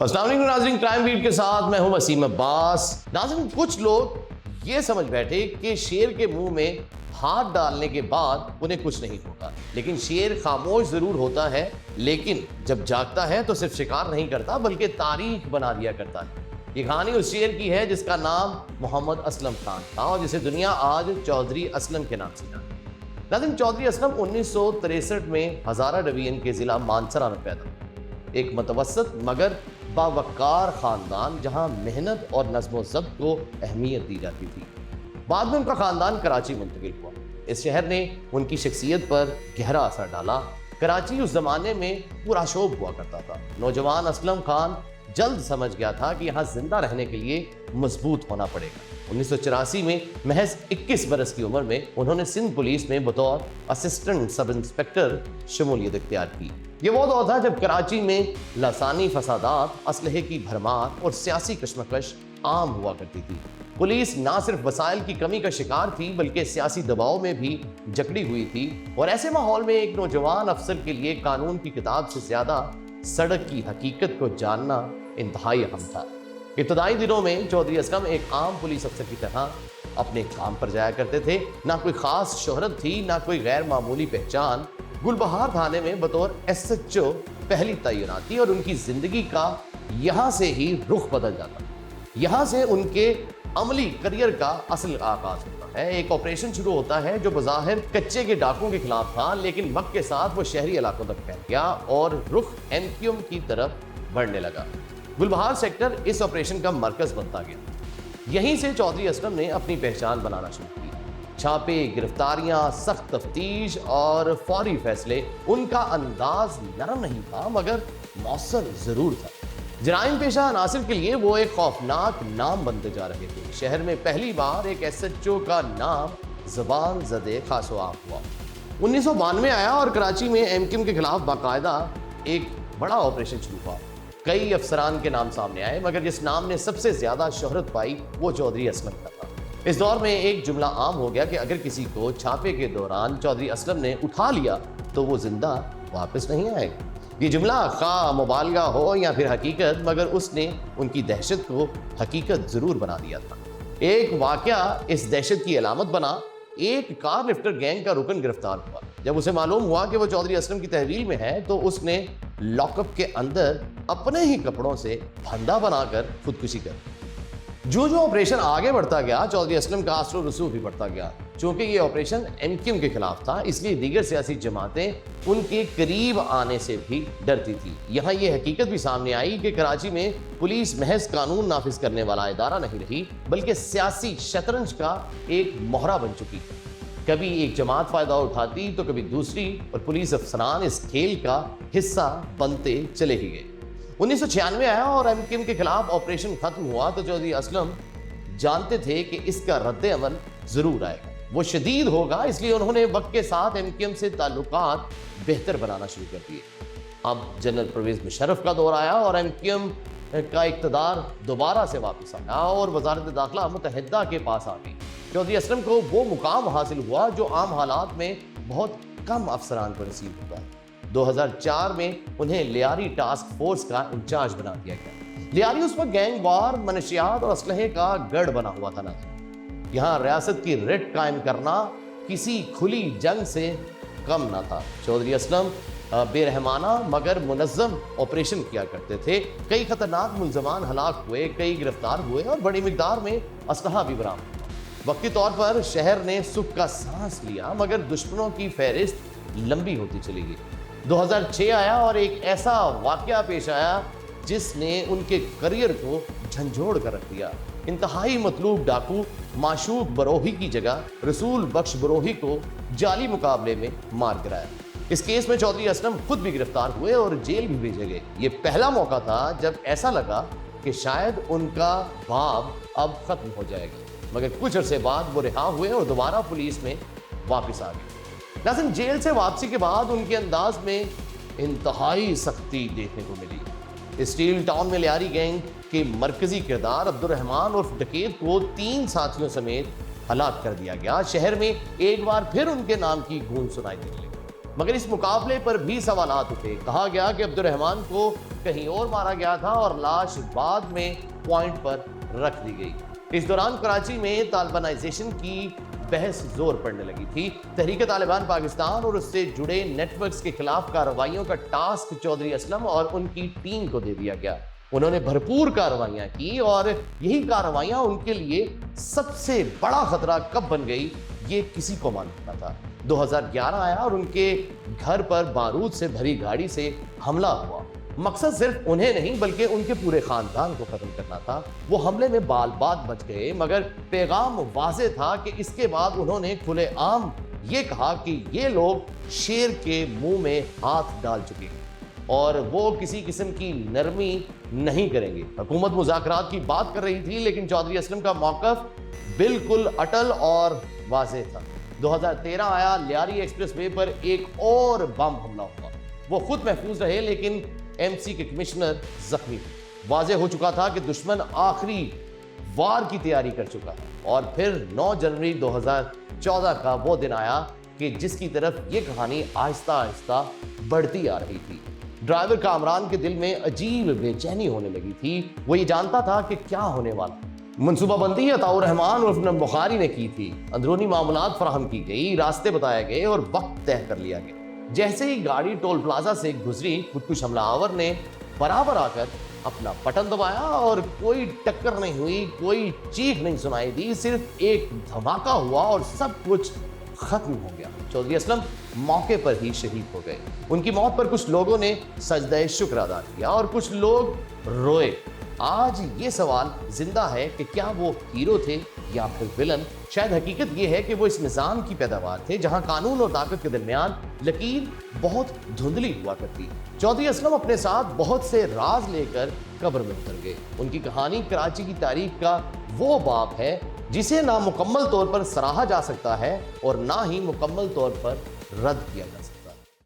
السلام علیکم ناظرین، کرائم بیٹ کے ساتھ میں ہوں وسیم عباس۔ ناظرین، کچھ لوگ یہ سمجھ بیٹھے کہ شیر کے منہ میں ہاتھ ڈالنے کے بعد انہیں کچھ نہیں ہوتا، لیکن شیر خاموش ضرور ہوتا ہے، لیکن جب جاگتا ہے تو صرف شکار نہیں کرتا بلکہ تاریخ بنا دیا کرتا ہے۔ یہ کہانی اس شیر کی ہے جس کا نام محمد اسلم خان تھا اور جسے دنیا آج چودھری اسلم کے نام سے جانتی ہے۔ ناظرین، چودھری اسلم 1963 میں ہزارہ ڈویژن کے ضلع مانسرا میں پیدا ہوئے۔ ایک متوسط مگر باوقار خاندان جہاں محنت اور نظم و ضبط کو اہمیت دی جاتی تھی۔ بعد میں ان کا خاندان کراچی منتقل ہوا۔ اس شہر نے ان کی شخصیت پر گہرا اثر ڈالا۔ کراچی اس زمانے میں پرآشوب ہوا کرتا تھا۔ نوجوان اسلم خان جلد سمجھ گیا تھا کہ یہاں زندہ رہنے کے لیے مضبوط ہونا پڑے گا۔ 1984 میں محض 21 برس کی عمر میں انہوں نے سندھ پولیس میں بطور اسسٹنٹ سب انسپیکٹر شمولیت اختیار کی۔ یہ وہ دور تھا جب کراچی میں لسانی فسادات، اسلحے کی بھرمار اور سیاسی کشمکش عام ہوا کرتی تھی۔ پولیس نہ صرف وسائل کی کمی کا شکار تھی بلکہ سیاسی دباؤ میں بھی جکڑی ہوئی تھی، اور ایسے ماحول میں ایک نوجوان افسر کے لیے قانون کی کتاب سے زیادہ سڑک کی حقیقت کو جاننا انتہائی اہم تھا۔ ابتدائی دنوں میں چودھری اسلم ایک عام پولیس افسر کی طرح اپنے کام پر جایا کرتے تھے۔ نہ کوئی خاص شہرت تھی، نہ کوئی غیر معمولی پہچان۔ گلبہار تھانے میں بطور SHO پہلی تعینات تھی اور ان کی زندگی کا یہاں سے ہی رخ بدل جاتا۔ یہاں سے ان کے عملی کریئر کا اصل آغاز ہوتا ہے۔ ایک آپریشن شروع ہوتا ہے جو بظاہر کچے کے ڈاکوں کے خلاف تھا، لیکن وقت کے ساتھ وہ شہری علاقوں تک پھیل گیا اور رخ MQM کی طرف بڑھنے لگا۔ گلبہار سیکٹر اس آپریشن کا مرکز بنتا گیا۔ یہیں سے چودھری اسلم نے اپنی پہچان بنانا شروع کی۔ چھاپے، گرفتاریاں، سخت تفتیش اور فوری فیصلے۔ ان کا انداز نرم نہیں تھا مگر مؤثر ضرور تھا۔ جرائم پیشہ عناصر کے لیے وہ ایک خوفناک نام بنتے جا رہے تھے۔ شہر میں پہلی بار ایک SHO کا نام زبان زدے خاص و عام ہوا۔ 1992 آیا اور کراچی میں MQM کے خلاف باقاعدہ ایک بڑا آپریشن شروع ہوا۔ کئی افسران کے نام سامنے آئے مگر جس نام نے سب سے زیادہ شہرت پائی وہ چودھری اسلم کا تھا۔ اس دور میں ایک جملہ عام ہو گیا کہ اگر کسی کو چھاپے کے دوران چودھری اسلم نے اٹھا لیا تو وہ زندہ واپس نہیں آئے گا۔ یہ جملہ خواہ مبالغہ ہو یا پھر حقیقت، مگر اس نے ان کی دہشت کو حقیقت ضرور بنا دیا تھا۔ ایک واقعہ اس دہشت کی علامت بنا۔ ایک کار لفٹر گینگ کا رکن گرفتار ہوا۔ جب اسے معلوم ہوا کہ وہ چودھری اسلم کی تحویل میں ہے تو اس نے لاک اپ کے اندر اپنے ہی کپڑوں سے پھندا بنا کر خودکشی کر دی۔ جو آپریشن آگے بڑھتا گیا، چودھری اسلم کا اثر و رسوخ بھی بڑھتا گیا۔ چونکہ یہ آپریشن MQM کے خلاف تھا، اس لیے دیگر سیاسی جماعتیں ان کے قریب آنے سے بھی ڈرتی تھی۔ یہاں یہ حقیقت بھی سامنے آئی کہ کراچی میں پولیس محض قانون نافذ کرنے والا ادارہ نہیں رہی بلکہ سیاسی شطرنج کا ایک مہرہ بن چکی تھی۔ کبھی ایک جماعت فائدہ اٹھاتی تو کبھی دوسری، اور پولیس افسران اس کھیل کا حصہ بنتے چلے ہی گئے۔ 1996 آیا اور MQM کے خلاف آپریشن ختم ہوا تو چودھری اسلم جانتے تھے کہ اس کا رد عمل ضرور آئے گا، وہ شدید ہوگا، اس لیے انہوں نے وقت کے ساتھ MQM سے تعلقات بہتر بنانا شروع کر دیے۔ اب جنرل پرویز مشرف کا دور آیا اور MQM کا اقتدار دوبارہ سے واپس آیا اور وزارت داخلہ متحدہ کے پاس آ گئی۔ چودھری اسلم کو وہ مقام حاصل ہوا جو عام حالات میں بہت کم افسران کو نصیب ہوتا ہے۔ 2004 میں انہیں لیاری ٹاسک فورس کا انچارج بنا دیا گیا۔ لیاری اس وقت گینگ وار، منشیات اور اسلحے کا گڑھ بنا ہوا تھا۔ یہاں ریاست کی رٹ قائم کرنا کسی کھلی جنگ سے کم نہ تھا۔ چودھری اسلم بے رحمانہ مگر منظم آپریشن کیا کرتے تھے۔ کئی خطرناک ملزمان ہلاک ہوئے، کئی گرفتار ہوئے اور بڑی مقدار میں اسلحہ بھی برآمد ہوا۔ وقتی طور پر شہر نے سکھ کا سانس لیا مگر دشمنوں کی فہرست لمبی ہوتی چلی گئی۔ 2006 آیا اور ایک ایسا واقعہ پیش آیا جس نے ان کے کریئر کو جھنجھوڑ کر رکھ دیا۔ انتہائی مطلوب ڈاکو معشوق بروہی کی جگہ رسول بخش بروہی کو جعلی مقابلے میں مار گرایا۔ اس کیس میں چودھری اسلم خود بھی گرفتار ہوئے اور جیل بھی بھیجے گئے۔ یہ پہلا موقع تھا جب ایسا لگا کہ شاید ان کا باب اب ختم ہو جائے گا، مگر کچھ عرصے بعد وہ رہا ہوئے اور دوبارہ پولیس میں واپس آ گئے۔ لیکن جیل سے واپسی کے بعد ان کے انداز میں انتہائی سختی دیکھنے کو ملی۔ اسٹیل ٹاؤن میں لیاری گینگ کے مرکزی کردار عبد الرحمان اور ڈکیت کو 3 ساتھیوں سمیت ہلاک کر دیا گیا۔ شہر میں ایک بار پھر ان کے نام کی گونج سنائی دینے لگی۔ مگر اس مقابلے پر بھی سوالات اٹھے. کہا گیا کہ عبد الرحمان کو کہیں اور مارا گیا تھا اور لاش بعد میں پوائنٹ پر رکھ دی گئی. اس دوران کراچی میں طالبانائزیشن کی بحث زور پڑنے لگی تھی. تحریک طالبان پاکستان اور اس سے جڑے نیٹ ورکس کے خلاف کارروائیوں کا ٹاسک چودھری اسلم اور ان کی ٹیم کو دے دیا گیا. انہوں نے بھرپور کارروائیاں کی اور یہی کارروائیاں ان کے لیے سب سے بڑا خطرہ کب بن گئی یہ کسی کو معلوم نہ تھا. 2011 آیا اور ان کے گھر پر بارود سے بھری گاڑی سے حملہ ہوا. مقصد صرف انہیں نہیں بلکہ ان کے پورے خاندان کو ختم کرنا تھا. وہ حملے میں بال بات بچ گئے مگر پیغام واضح تھا کہ اس کے بعد انہوں نے کھلے عام یہ کہا کہ یہ لوگ شیر کے منہ میں ہاتھ ڈال چکے ہیں اور وہ کسی قسم کی نرمی نہیں کریں گے. حکومت مذاکرات کی بات کر رہی تھی لیکن چودھری اسلم کا موقف بالکل اٹل اور واضح تھا. 2013 آیا, لیاری ایکسپریس وے پر ایک اور بم حملہ ہوا. وہ خود محفوظ رہے لیکن ایم سی کے کمشنر زخمی تھے. واضح ہو چکا تھا کہ دشمن آخری وار کی تیاری کر چکا ہے. اور پھر 9 جنوری 2014 کا وہ دن آیا کہ جس کی طرف یہ کہانی آہستہ آہستہ بڑھتی آ رہی تھی. ڈرائیور کامران کے دل میں عجیب بے چینی ہونے لگی تھی. وہ یہ جانتا تھا کہ کیا ہونے والا. منصوبہ بندی عطاء الرحمان اور افنان بخاری نے کی تھی. اندرونی معاملات فراہم کی گئی, راستے بتائے گئے اور وقت طے کر لیا گیا. جیسے ہی گاڑی ٹول پلازا سے گزری خودکش حملہ آور نے برابر آ کر اپنا بٹن دبایا اور کوئی ٹکر نہیں ہوئی, کوئی چیخ نہیں سنائی دی, صرف ایک دھماکہ ہوا اور سب کچھ ختم ہو گیا. چودھری اسلم موقع پر ہی شہید ہو گئے. ان کی موت پر کچھ لوگوں نے سجدہ شکر ادا کیا اور کچھ لوگ روئے. آج یہ سوال زندہ ہے کہ کیا وہ ہیرو تھے یا پھر ولن. شاید حقیقت یہ ہے کہ وہ اس نظام کی پیداوار تھے جہاں قانون اور طاقت کے درمیان لکیر بہت دھندلی ہوا کرتی. چودھری اسلم اپنے ساتھ بہت سے راز لے کر قبر میں اتر گئے. ان کی کہانی کراچی کی تاریخ کا وہ باب ہے جسے نہ مکمل طور پر سراہا جا سکتا ہے اور نہ ہی مکمل طور پر رد کیا جا سکتا.